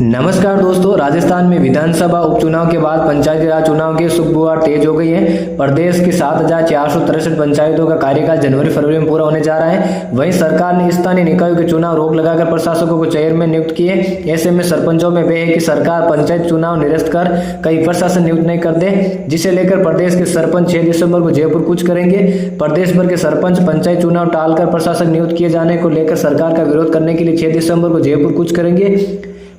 नमस्कार दोस्तों, राजस्थान में विधानसभा उपचुनाव के बाद पंचायती राज चुनाव की सुखबुआर तेज हो गई है। प्रदेश की 7,463 पंचायतों का कार्यकाल जनवरी फरवरी में पूरा होने जा रहा है। वहीं सरकार ने स्थानीय निकायों के चुनाव रोक लगाकर प्रशासकों को चेयरमैन नियुक्त किए। ऐसे में सरपंचों में वह है कि सरकार पंचायत चुनाव निरस्त कर कई प्रशासन नियुक्त नहीं कर दे, जिसे लेकर प्रदेश के सरपंच 6 दिसंबर को जयपुर कूच करेंगे। प्रदेश भर के सरपंच पंचायत चुनाव टालकर प्रशासक नियुक्त किए जाने को लेकर सरकार का विरोध करने के लिए 6 दिसंबर को जयपुर कूच करेंगे।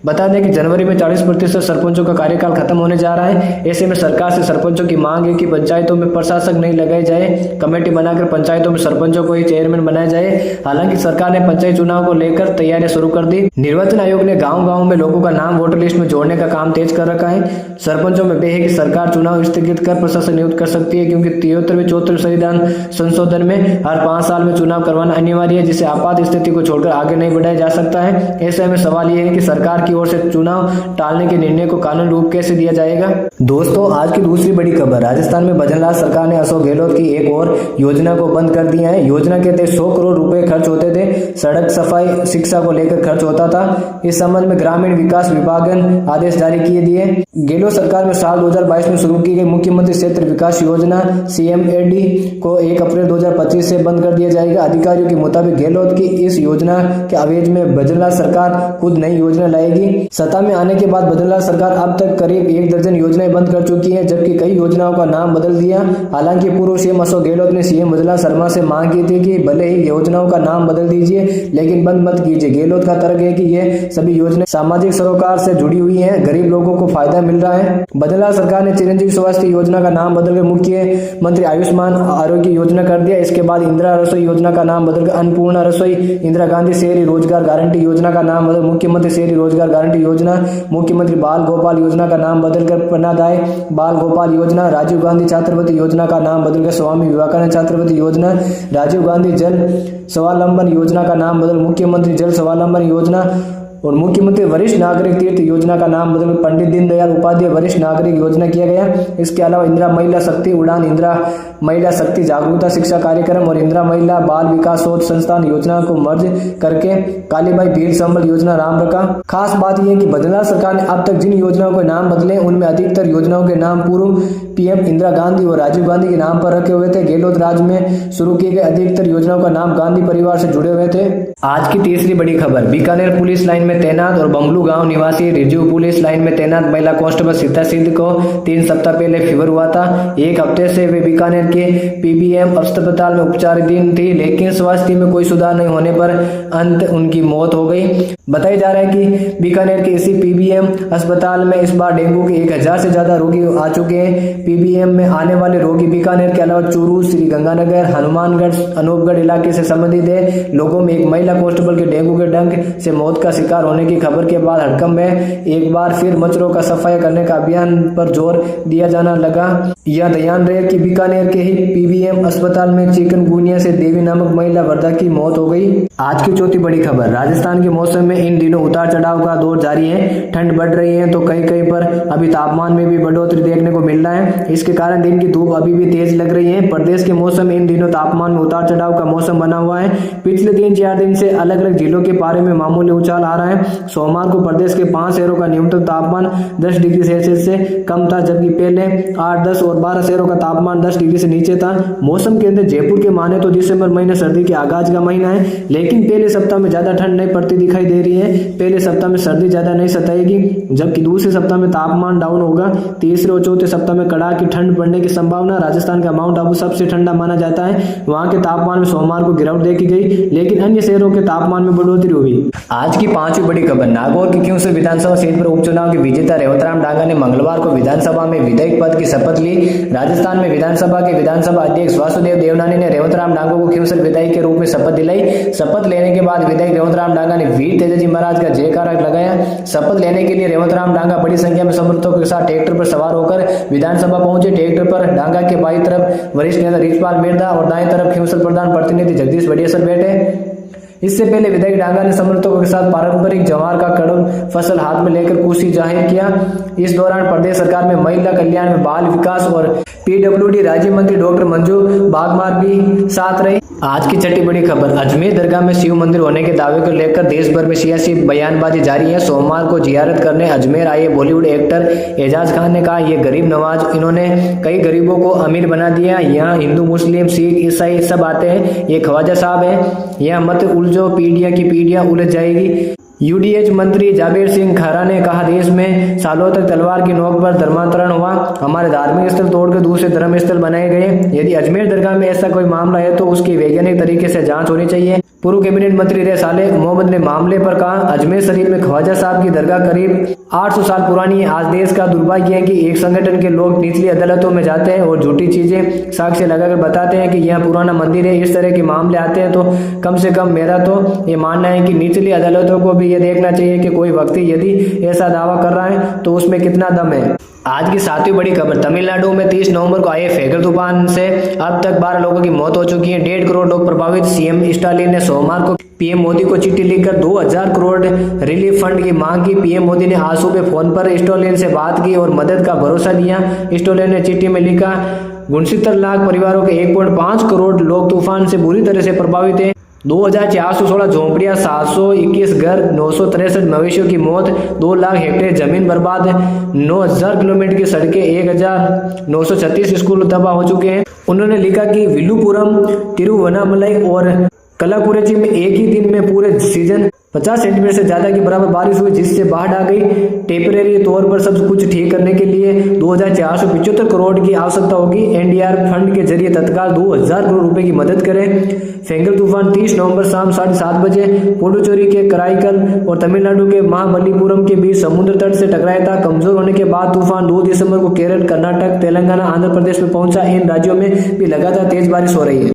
बता दें कि जनवरी में 40% सरपंचों का कार्यकाल खत्म होने जा रहा है। ऐसे में सरकार से सरपंचों की मांग है कि पंचायतों में प्रशासक नहीं लगाए जाए, कमेटी बनाकर पंचायतों में सरपंचों को ही चेयरमैन बनाया जाए। हालांकि सरकार ने पंचायत चुनाव को लेकर तैयारियां शुरू कर दी। निर्वाचन आयोग ने गाँव-गाँव में लोगों का नाम वोटर लिस्ट में जोड़ने का काम तेज कर रखा है। सरपंचों में है कि सरकार चुनाव स्थगित कर प्रशासक नियुक्त कर सकती है, क्योंकि 73वें 74वें संविधान संशोधन में हर 5 साल में चुनाव करवाना अनिवार्य है, जिसे आपात स्थिति को छोड़कर आगे नहीं बढ़ाया जा सकता है। ऐसे में सवाल यह है कि सरकार की ओर से चुनाव टालने के निर्णय को कानूनी रूप कैसे दिया जाएगा। दोस्तों, आज की दूसरी बड़ी खबर, राजस्थान में भजनलाल सरकार ने अशोक गहलोत की एक और योजना को बंद कर दिया है। योजना के तहत 100 करोड़ रुपए खर्च होते थे, सड़क सफाई शिक्षा को लेकर खर्च होता था। इस संबंध में ग्रामीण विकास विभाग ने आदेश जारी किए दिए। गहलोत सरकार में साल 2022 में शुरू की गई मुख्यमंत्री क्षेत्र विकास योजना CMAD को 1 अप्रैल 2025 से बंद कर दिया जाएगा। अधिकारियों के मुताबिक गहलोत की इस योजना के अवैध में भजनलाल सरकार खुद नई योजना लाएगी। सत्ता में आने के बाद भजनलाल सरकार अब तक करीब 1 दर्जन योजनाएं बंद कर चुकी है, जबकि कई योजनाओं का नाम बदल दिया। हालांकि पूर्व CM अशोक गहलोत ने CM भजनलाल शर्मा से मांग की थी कि भले ही योजनाओं का नाम बदल दीजिए, लेकिन बंद मत कीजिए। गहलोत का तर्क है कि ये सभी योजनाएं सामाजिक सरोकार से जुड़ी हुई हैं, गरीब लोगों को फायदा मिल रहा है। भजनलाल सरकार ने चिरंजीवी स्वास्थ्य योजना का नाम बदलकर मुख्यमंत्री आयुष्मान आरोग्य योजना कर दिया। इसके बाद इंदिरा रसोई योजना का नाम बदलकर अन्नपूर्णा रसोई, इंदिरा गांधी शहरी रोजगार गारंटी योजना का नाम बदल मुख्यमंत्री शहरी रोजगार गारंटी योजना, मुख्यमंत्री बाल गोपाल योजना का नाम बदलकर प्रणदाय बाल गोपाल योजना, राजीव गांधी छात्रवृत्ति योजना का नाम बदलकर स्वामी विवेकानंद छात्रवृत्ति योजना, राजीव गांधी जल स्वावलंबन योजना का नाम बदल मुख्यमंत्री जल स्वावलंबन योजना और मुख्यमंत्री वरिष्ठ नागरिक तीर्थ योजना का नाम बदल पंडित दीनदयाल उपाध्याय वरिष्ठ नागरिक योजना किया गया। इसके अलावा इंदिरा महिला शक्ति उड़ान, इंदिरा महिला शक्ति जागरूकता शिक्षा कार्यक्रम और इंदिरा महिला बाल विकास शोध संस्थान योजना को मर्ज करके कालीबाई भील संबल योजना नाम रखा। खास बात यह है कि भजनलाल सरकार ने अब तक जिन योजनाओं के नाम बदले, उनमें अधिकतर योजनाओं के नाम पूर्व PM इंदिरा गांधी और राजीव गांधी के नाम पर रखे हुए थे। गहलोत राज में शुरू किए गए अधिकतर योजनाओं का नाम गांधी परिवार से जुड़े हुए थे। आज की तीसरी बड़ी खबर, बीकानेर पुलिस लाइन में तैनात और बंगलू गांव निवासी रिजर्व पुलिस लाइन में तैनात महिला कांस्टेबल सीता सिंह को 3 सप्ताह पहले फीवर हुआ था। 1 हफ्ते से वे बीकानेर के PBM अस्पताल में उपचाराधीन थी, लेकिन स्वास्थ्य में कोई सुधार नहीं होने पर अंत उनकी मौत हो गई। बताया जा रहा है कि बीकानेर के इसी PBM अस्पताल में इस बार डेंगू के 1000 से ज्यादा रोगी आ चुके हैं। PBM में आने वाले रोगी बीकानेर के अलावा चूरू, श्री गंगानगर, हनुमानगढ़, अनूपगढ़ इलाके से संबंधित है। लोगों में एक महिला कांस्टेबल के डेंगू के डंक से मौत का शिकार होने की खबर के बाद हड़कंप में एक बार फिर मच्छरों का सफाई करने का अभियान पर जोर दिया जाना लगा। यह ध्यान रहे कि बीकानेर के ही PBM अस्पताल में चिकनगुनिया से देवी नामक महिला वर्धा की मौत हो गई। आज की चौथी बड़ी खबर, राजस्थान के मौसम में इन दिनों उतार चढ़ाव का दौर जारी है। ठंड बढ़ रही है तो कहीं कहीं पर अभी तापमान में भी बढ़ोतरी देखने को मिल रहा है। इसके कारण दिन की धूप अभी भी तेज लग रही है। प्रदेश के मौसम में इन दिनों तापमान में उतार चढ़ाव का मौसम बना हुआ है। पिछले 3-4 दिन से अलग अलग जिलों के पारे में मामूली उछाल आ रहा है। सोमवार को प्रदेश के 5 शहरों का न्यूनतम तापमान 10 डिग्री सेल्सियस से कम था, जबकि पहले 8, 10 और 12 शहरों का तापमान 10 डिग्री से नीचे था। मौसम केंद्र जयपुर के माने तो दिसंबर महीना सर्दी के आगाज का महीना है, लेकिन पहले सप्ताह में ज्यादा ठंड नहीं पड़ती दिखाई दे रही है। पहले सप्ताह में सर्दी ज्यादा नहीं सताएगी, जबकि दूसरे सप्ताह में तापमान डाउन होगा। तीसरे और चौथे सप्ताह में कड़ाके ठंड पड़ने की संभावना। राजस्थान का माउंट आबू सबसे ठंडा माना जाता है। वहां के तापमान में सोमवार को गिरावट देखी गई, लेकिन अन्य शहरों के तापमान में बढ़ोतरी हुई। आज की 5वीं बड़ी खबर, नागौर की क्यूंसर विधानसभा सीट पर उपचुनाव के विजेता रेवतराम डांगा ने मंगलवार को विधानसभा में विधायक पद की शपथ ली। राजस्थान में विधानसभा के विधानसभा अध्यक्ष वासुदेव देवनानी ने रेवतराम डांगा को क्यूंसर विधायक के रूप में शपथ दिलाई। शपथ लेने के बाद विधायक रेवतराम डांगा ने वीर तेजाजी महाराज का जयकारा लगाया। शपथ लेने के लिए रेवतराम डांगा बड़ी संख्या में समर्थकों के साथ ट्रैक्टर पर सवार होकर विधानसभा पहुंचे। ट्रैक्टर पर डांगा के बाईं तरफ वरिष्ठ नेता रिचपाल मिर्धा और दाएं तरफ क्यूंसर प्रधान प्रतिनिधि जगदीश वड़ियासर बैठे। इससे पहले विधायक डांगा ने समर्थकों के साथ पारंपरिक जवार का कड़म फसल हाथ में लेकर खुशी जाहिर किया। इस दौरान प्रदेश सरकार में महिला कल्याण में बाल विकास और PWD राज्य मंत्री डॉक्टर मंजू बागमार भी साथ रही। आज की छठी बड़ी खबर, अजमेर दरगाह में शिव मंदिर होने के दावे को लेकर देश भर में सियासी बयानबाजी जारी है। सोमवार को जियारत करने अजमेर आए बॉलीवुड एक्टर एजाज खान ने कहा, ये गरीब नवाज, इन्होंने कई गरीबों को अमीर बना दिया। यहाँ हिंदू, मुस्लिम, सिख, ईसाई सब आते हैं। ये ख्वाजा साहब है, यहाँ मत उलझो, पीढ़ियां की पीढ़ियां उलझ जाएगी। यूडीएच मंत्री जावेद सिंह खहरा ने कहा, देश में सालों तक तलवार की नोक पर धर्मांतरण हुआ, हमारे धार्मिक स्थल तोड़कर दूसरे धर्म स्थल बनाए गए। यदि अजमेर दरगाह में ऐसा कोई मामला है तो उसकी वैज्ञानिक तरीके से जांच होनी चाहिए। पूर्व कैबिनेट मंत्री रहे सालेह मोहम्मद ने मामले पर कहा, अजमेर शरीफ में ख्वाजा साहब की दरगाह करीब 800 साल पुरानी है। आज देश का दुर्भाग्य है कि एक संगठन के लोग निचली अदालतों में जाते हैं और झूठी चीजें साक्ष्य लगाकर बताते हैं कि यह पुराना मंदिर है। इस तरह के मामले आते हैं तो कम से कम मेरा तो ये मानना है कि निचली अदालतों को भी ये देखना चाहिए कि कोई व्यक्ति यदि ऐसा दावा कर रहा है तो उसमें कितना दम है। आज की सातवीं बड़ी खबर, तमिलनाडु में 30 नवंबर को आए फेंगल तूफान से अब तक 12 लोगों की मौत हो चुकी है। 1.5 करोड़ लोग प्रभावित। सीएम स्टालिन ने सोमवार को पीएम मोदी को चिट्ठी लिखकर 2000 करोड़ रिलीफ फंड की मांग की। पीएम मोदी ने आज सुबह फोन पर स्टालिन से बात की और मदद का भरोसा दिया। स्टालिन ने चिट्ठी में लिखा, 69 लाख परिवारों के 1.5 करोड़ लोग तूफान से बुरी तरह से प्रभावित हैं। 2416 झोंपड़ियां, 721 घर, 963 मवेशियों की मौत, 2 लाख हेक्टेयर जमीन बर्बाद, 9000 किलोमीटर की सड़कें, 1936 स्कूल तबाह हो चुके हैं। उन्होंने लिखा कि विलुपुरम, तिरुवन्नामलाई और कलाकुरेची में एक ही दिन में पूरे सीजन 50 सेंटीमीटर से ज्यादा की बराबर बारिश हुई, जिससे बाढ़ आ गई। टेम्परेरी तौर पर सब कुछ ठीक करने के लिए 2475 करोड़ की आवश्यकता होगी। एनडीआरएफ फंड के जरिए तत्काल 2000 करोड़ रुपए की मदद करें। फेंगल तूफान 30 नवंबर शाम 7:30 बजे पुडुचेरी के कराईकल और तमिलनाडु के महाबलीपुरम के बीच समुद्र तट से टकराया था। कमजोर होने के बाद तूफान 2 दिसंबर को केरल, कर्नाटक, तेलंगाना, आंध्र प्रदेश में पहुंचा। इन राज्यों में भी लगातार तेज बारिश हो रही है।